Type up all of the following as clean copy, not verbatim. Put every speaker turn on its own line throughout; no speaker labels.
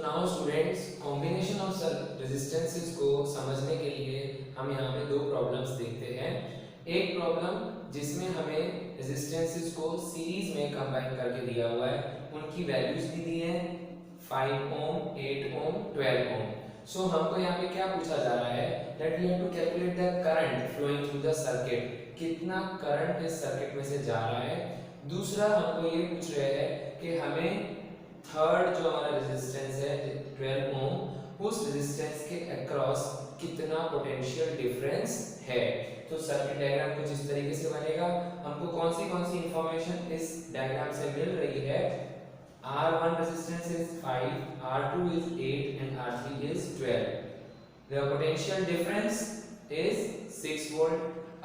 Now students, combination of resistances को समझने के लिए हम यहाँ पे दो प्रॉब्लम्स देखते हैं। एक प्रॉब्लम जिसमें हमें रेजिस्टेंसेस को सीरीज में कंबाइन करके दिया हुआ है, उनकी वैल्यूज भी दी हैं 5 ओम, 8 ओम, 12 ओम। सो हमको यहाँ पे क्या पूछा जा रहा है that we have to calculate the current flowing through the circuit, कितना करंट इस सर्किट में से जा रहा है। दूसरा हमको ये पूछ रहे हैं कि हमें थर्ड जो हमारा रेजिस्टेंस है 12 ओम, उस रेजिस्टेंस के अक्रॉस कितना पोटेंशियल डिफरेंस है। तो सर्किट डायग्राम कुछ इस तरीके से बनेगा। हमको कौन सी इंफॉर्मेशन इस डायग्राम से मिल रही है। R1 resistance is 5, R2 is 8 and R3 is 12. The potential difference is 6 volt.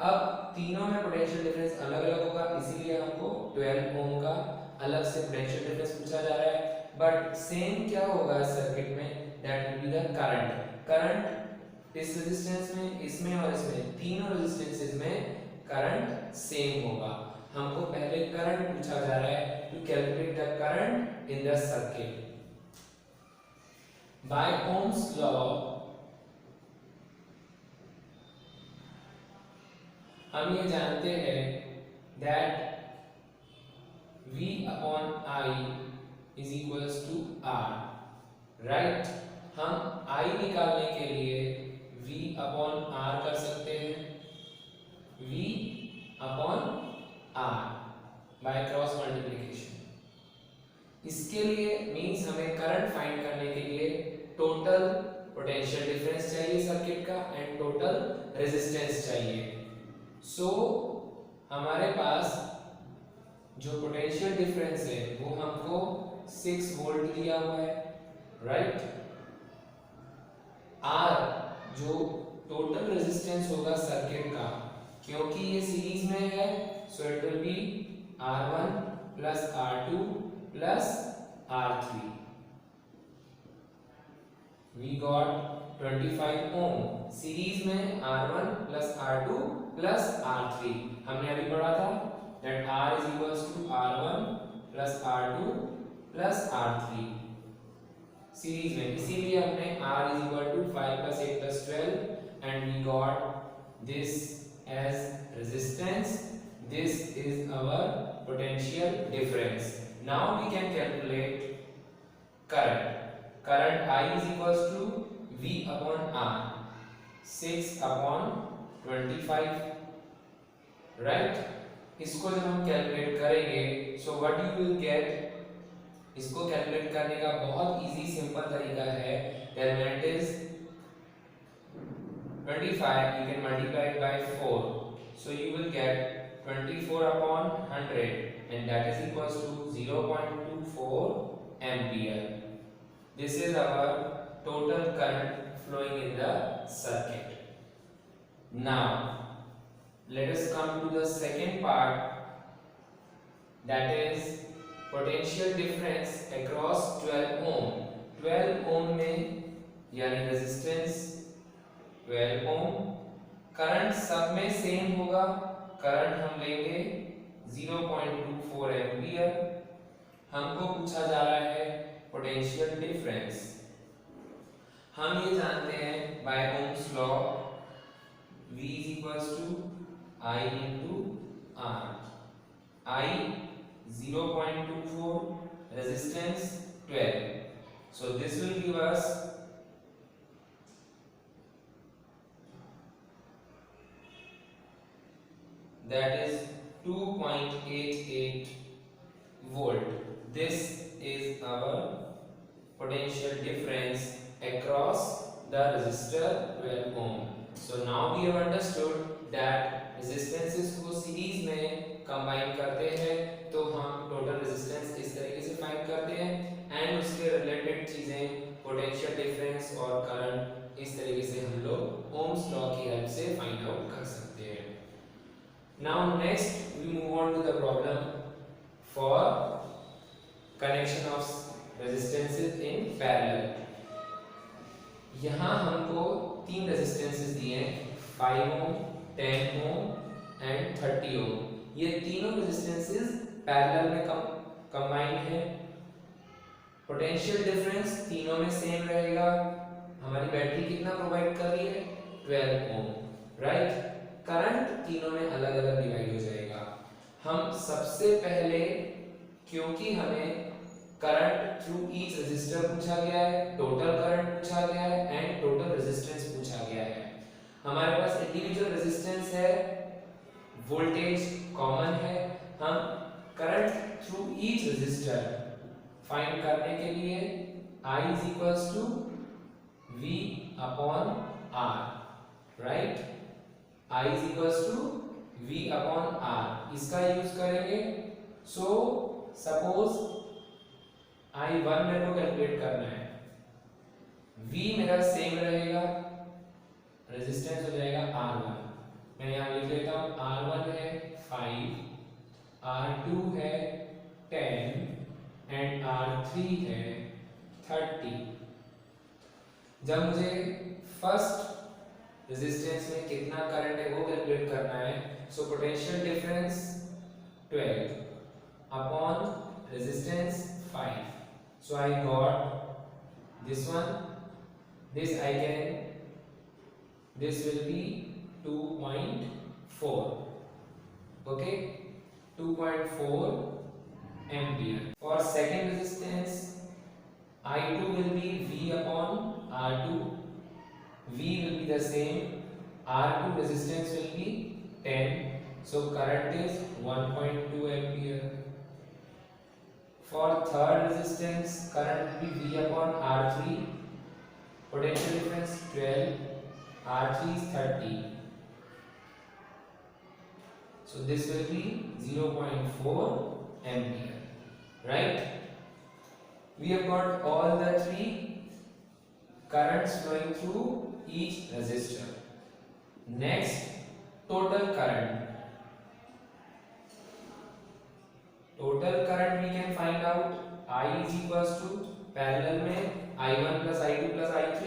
अब तीनों में पोटेंशियल डिफरेंस अलग-अलग होगा, इसीलिए हमको 12 ओम का अलग से पोटेंशियल डिफरेंस पूछा जा रहा है। बट सेम क्या होगा सर्किट में, that will be the current. Current इस रेजिस्टेंस में, इसमें और इसमें, तीनों रेजिस्टेंसेस में करंट सेम होगा। हमको पहले करंट पूछा जा रहा है to calculate the current in the circuit. By Ohm's law हम ये जानते हैं that V upon I is equals to R, right. हम I निकालने के लिए V upon R कर सकते हैं, V upon R by cross multiplication. इसके लिए मींस हमें करंट फाइंड करने के लिए टोटल पोटेंशियल डिफरेंस चाहिए सर्किट का एंड टोटल रेजिस्टेंस चाहिए। सो हमारे पास जो पोटेंशियल डिफरेंस है वो हमको 6 वोल्ट दिया हुआ है, राइट। R जो टोटल रेजिस्टेंस होगा सर्किट का, क्योंकि ये सीरीज में है, so it will be R1 plus R2 plus R3। We got 25 ohm. Series में R1 plus R2 plus R3 हमने अभी पढ़ा था that R is equals to R1 plus R2 plus R3 series में, इसीलिए हमने R is equal to 5 plus 8 plus 12 and we got this as resistance. This is our potential difference. Now we can calculate current. Current I is equals to V upon R, 6 upon 25, right? इसको जब हम calculate करेंगे so what you will get, इसको calculate करने का बहुत easy simple तरीका है। That when it is 25 you can multiply it by 4, so you will get 24 upon 100 and that is equals to 0.24 ampere. This is our total current flowing in the circuit. Now let us come to the second part, that is potential difference across 12 ohm. 12 ohm में यानी resistance 12 ohm, current सब में same होगा। Current हम लेंगे 0.24 ampere. हमको पूछा जा रहा है पोटेंशियल डिफरेंस। हम ये जानते हैं by Ohm's law V is equals to I into R. I 0.24, resistance 12. So this will give us that is 2.88 volt. This is our potential difference across the resistor 12 ohm. So now we have understood that resistances को series में combine करते हैं तो हम total resistance इस तरीके से find करते हैं एंड उसके रिलेटेड चीजें पोटेंशियल डिफरेंस और करंट इस तरीके से हम लोग ओम्स लॉ की हेल्प से फाइंड आउट कर सकते हैं। Now next we move on to the problem for connection of resistances in parallel. यहाँ हमको तीन रेजिस्टेंसेस दिए हैं 5 ओम, 10 ओम एंड 30 ओम। ये तीनों रेजिस्टेंसेस पैरेलल में कंबाइंड है। पोटेंशियल डिफरेंस तीनों में सेम रहेगा। हमारी बैटरी कितना प्रोवाइड कर रही है, 12 ओम, राइट। करंट तीनों में अलग अलग डिवाइड हो जाएगा। हम सबसे पहले, क्योंकि हमें करंट थ्रू ईच रेजिस्टर पूछा गया है, टोटल करंट पूछा गया है एंड टोटल रेजिस्टेंस पूछा गया है। हमारे पास इंडिविजुअल रेजिस्टेंस है, वोल्टेज कॉमन है। हम current through each resistor find करने के लिए I is equals to V upon R, right? I is equals to V upon R, इसका यूज करेंगे। So suppose I1 मेरे को कैलकुलेट करना है, V मेरा सेम रहेगा, रेजिस्टेंस हो जाएगा R1। मैं यहाँ लिख लेता हूँ, R1 है 5, R2 है 10 एंड R3 है 30। जब मुझे फर्स्ट रेजिस्टेंस में कितना करंट है वो कैलकुलेट करना है, so potential difference 12 upon resistance 5, so I got this one, this I can, this will be 2.4, okay, 2.4 ampere. For second resistance, I2 will be V upon R2, V will be the same, R2 resistance will be 10, so current is 1.2 ampere. For third resistance, current will be V upon R3, potential difference 12, R3 is 30, so this will be 0.4 ampere, right? We have got all the three currents flowing through each resistor. Next, total current. Total current we can find out, I is equals to parallel में I1 plus I2 plus I3,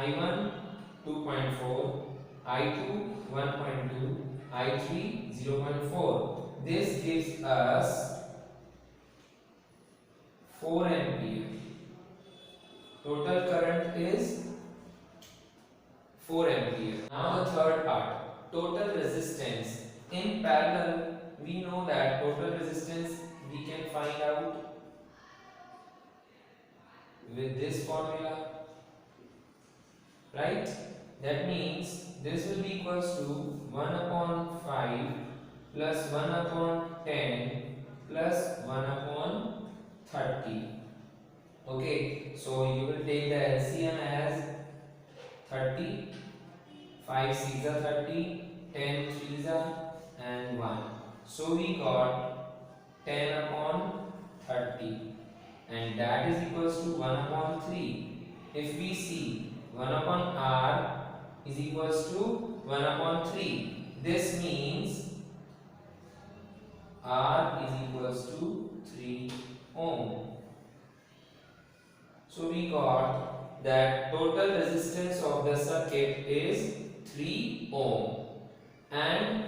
I1 2.4, I2 1.2, I3 0.4. This gives us 4 ampere. Total current is 4 ampere. Now the third part, total resistance. In parallel, we know that total resistance we can find out with this formula, right? That means this will be equals to 1 upon 5 plus 1 upon 10 plus 1 upon 30. Okay, so you will take the LCM as 30, 5 6 are 30, 10 3s are and 1. So we got 10 upon 30 and that is equals to 1 upon 3. If we see 1 upon R is equals to 1 upon 3. This means R is equals to 3 ohm. So we got that total resistance of the circuit is 3 ohm and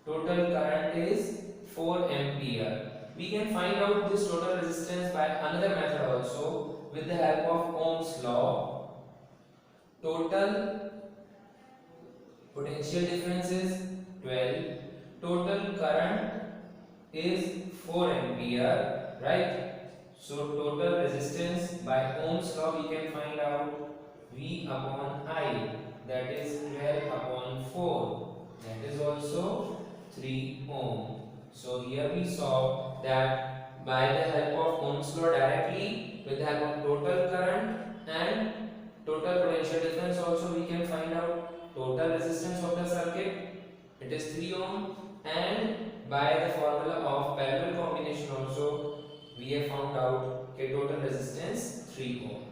total current is 4 ampere. We can find out this total resistance by another method also with the help of Ohm's law. Total potential difference is 12, total current is 4 ampere, right? So total resistance by Ohm's law we can find out V upon I, that is 12 upon 4, that is also 3 ohm. So here we saw that by the help of Ohm's law directly, with the help of total current and total potential difference also we can find out total resistance of the circuit, it is 3 ohm, and by the formula of parallel combination also we have found out total resistance 3 ohm.